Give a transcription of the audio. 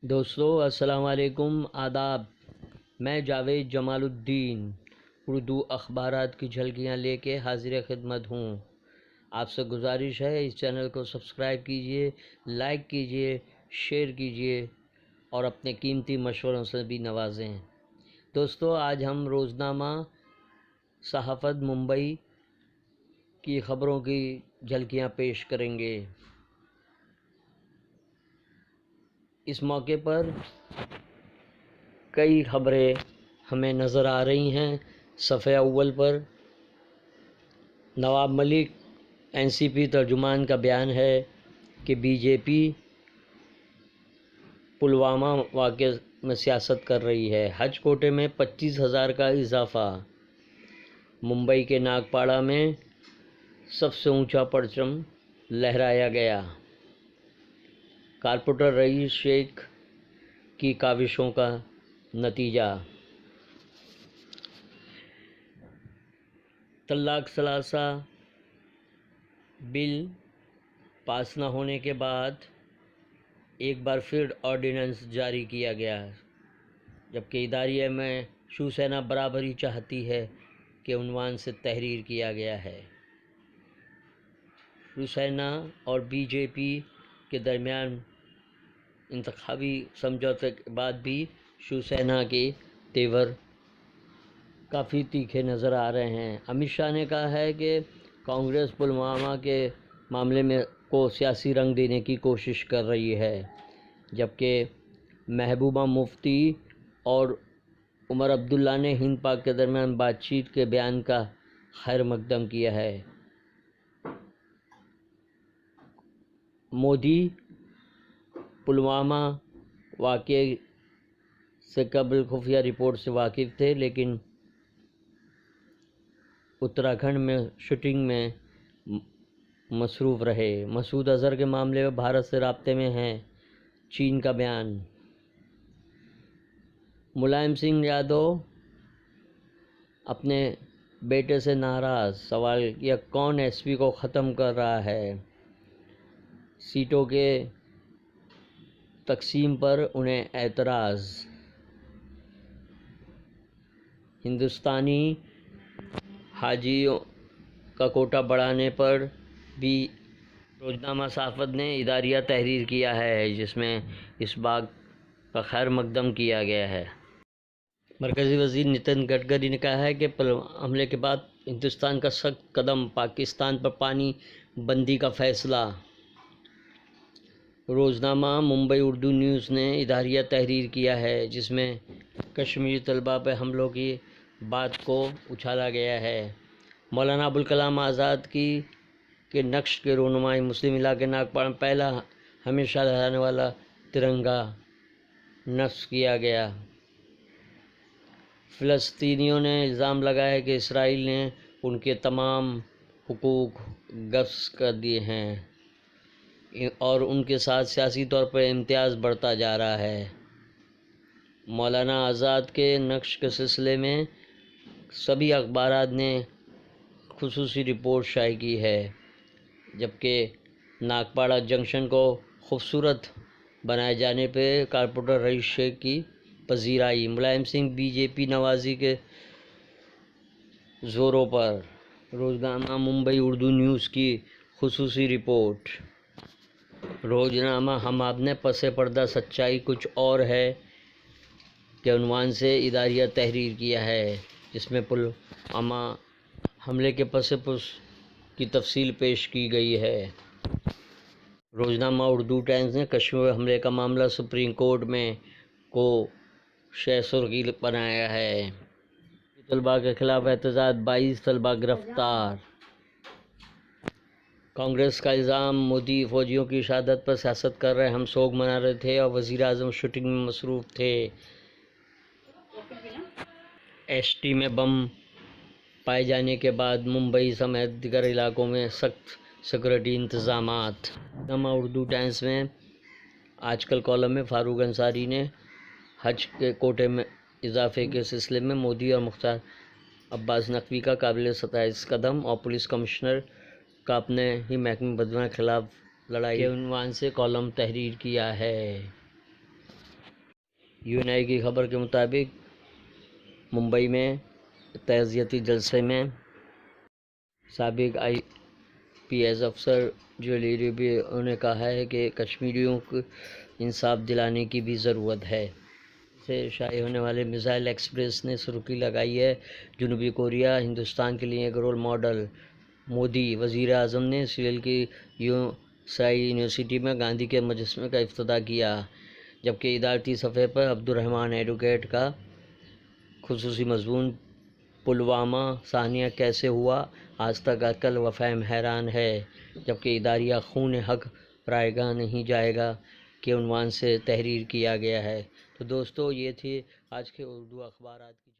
دوستو السلام علیکم، آداب۔ میں جاوید جمال الدین اردو اخبارات کی جھلکیاں لے کے حاضر خدمت ہوں۔ آپ سے گزارش ہے اس چینل کو سبسکرائب کیجئے، لائک کیجئے، شیئر کیجئے اور اپنے قیمتی مشوروں سے بھی نوازیں۔ دوستو آج ہم روزنامہ صحافت ممبئی کی خبروں کی جھلکیاں پیش کریں گے۔ اس موقع پر کئی خبریں ہمیں نظر آ رہی ہیں۔ صفحہ اول پر نواب ملک NCP ترجمان کا بیان ہے کہ بی جے پی پلوامہ واقعے میں سیاست کر رہی ہے۔ حج کوٹے میں 25,000 کا اضافہ۔ ممبئی کے ناگپاڑا میں سب سے اونچا پرچم لہرایا گیا۔ کارپوریٹر رئیس شیخ کی کاوشوں کا نتیجہ۔ طلاق ثلاثہ بل پاس نہ ہونے کے بعد ایک بار پھر آرڈیننس جاری کیا گیا، جبکہ اداریہ میں شیوسینا برابری چاہتی ہے کے عنوان سے تحریر کیا گیا ہے۔ شیوسینا اور بی جے پی کے درمیان انتخابی سمجھوتے کے بعد بھی شیوسینا کے تیور کافی تیکھے نظر آ رہے ہیں۔ امت شاہ نے کہا ہے کہ کانگریس پلوامہ کے معاملے میں کو سیاسی رنگ دینے کی کوشش کر رہی ہے، جبکہ محبوبہ مفتی اور عمر عبداللہ نے ہند پاک کے درمیان بات چیت کے بیان کا خیر مقدم کیا ہے۔ مودی پلوامہ واقعے سے قبل خفیہ رپورٹ سے واقف تھے، لیکن اتراکھنڈ میں شوٹنگ میں مصروف رہے۔ مسعود اظہر کے معاملے میں بھارت سے رابطے میں ہیں، چین کا بیان۔ ملائم سنگھ یادو اپنے بیٹے سے ناراض، سوال کیا کون ایس پی کو ختم کر رہا ہے؟ سیٹوں کے تقسیم پر انہیں اعتراض۔ ہندوستانی حاجیوں کا کوٹا بڑھانے پر بھی روزنامہ صحافت نے اداریہ تحریر کیا ہے، جس میں اس بات کا خیر مقدم کیا گیا ہے۔ مرکزی وزیر نتن گڈکری نے کہا ہے کہ پلوامہ حملے کے بعد ہندوستان کا سخت قدم، پاکستان پر پانی بندی کا فیصلہ۔ روزنامہ ممبئی اردو نیوز نے اداریہ تحریر کیا ہے، جس میں کشمیری طلباء پر حملوں کی بات کو اچھالا گیا ہے۔ مولانا ابوالکلام آزاد کے نقش کے رونمائی مسلم علاقے ناگپاڑا میں پہلا ہمیشہ لہرانے والا ترنگا نصب کیا گیا۔ فلسطینیوں نے الزام لگایا کہ اسرائیل نے ان کے تمام حقوق غصب کر دیے ہیں اور ان کے ساتھ سیاسی طور پر امتیاز بڑھتا جا رہا ہے۔ مولانا آزاد کے نقش کے سلسلے میں سبھی اخبارات نے خصوصی رپورٹ شائع کی ہے، جبکہ ناگپاڑا جنکشن کو خوبصورت بنائے جانے پہ کارپوریٹر رئیس شیخ کی پذیرائی۔ ملائم سنگھ بی جے پی نوازی کے زوروں پر۔ روزنامہ ممبئی اردو نیوز کی خصوصی رپورٹ۔ روزنامہ ہم آپ نے پس پردہ سچائی کچھ اور ہے کے عنوان سے اداریہ تحریر کیا ہے، جس میں پلوامہ حملے کے پس پش کی تفصیل پیش کی گئی ہے۔ روزنامہ اردو ٹائمز نے کشمیر حملے کا معاملہ سپریم کورٹ میں کو شہ سرخی بنایا ہے۔ طلباء کے خلاف احتجاج، 22 طلباء گرفتار۔ کانگریس کا الزام، مودی فوجیوں کی شہادت پر سیاست کر رہے، ہم سوگ منا رہے تھے اور وزیر اعظم شوٹنگ میں مصروف تھے۔ ST میں بم پائے جانے کے بعد ممبئی سمیت دیگر علاقوں میں سخت سیکورٹی انتظامات۔ روزنامہ اردو ٹائمز میں آج کل کالم میں فاروق انصاری نے حج کے کوٹے میں اضافے کے سلسلے میں مودی اور مختار عباس نقوی کا قابل ستائش قدم اور پولیس کمشنر کا اپنے ہی محکمہ بدعنوانی کے خلاف لڑائی کے عنوان سے کالم تحریر کیا ہے۔ UNI کی خبر کے مطابق ممبئی میں تعزیتی جلسے میں سابق IPS افسر جویلی ریبیو نے کہا ہے کہ کشمیریوں کو انصاف دلانے کی بھی ضرورت ہے۔ سے شائع ہونے والے میزائل ایکسپریس نے سرخی لگائی ہے، جنوبی کوریا ہندوستان کے لیے ایک رول ماڈل۔ مودی وزیر اعظم نے سیول کی سائی یونیورسٹی میں گاندھی کے مجسمے کا افتتاح کیا، جبکہ ادارتی صفحے پر عبدالرحمان ایڈوکیٹ کا خصوصی مضمون پلوامہ سانحہ کیسے ہوا، آج تک عقل و فہم حیران ہے، جبکہ اداریہ خون حق رائے گاہ نہیں جائے گا کے عنوان سے تحریر کیا گیا ہے۔ تو دوستو، یہ تھی آج کے اردو اخبارات کی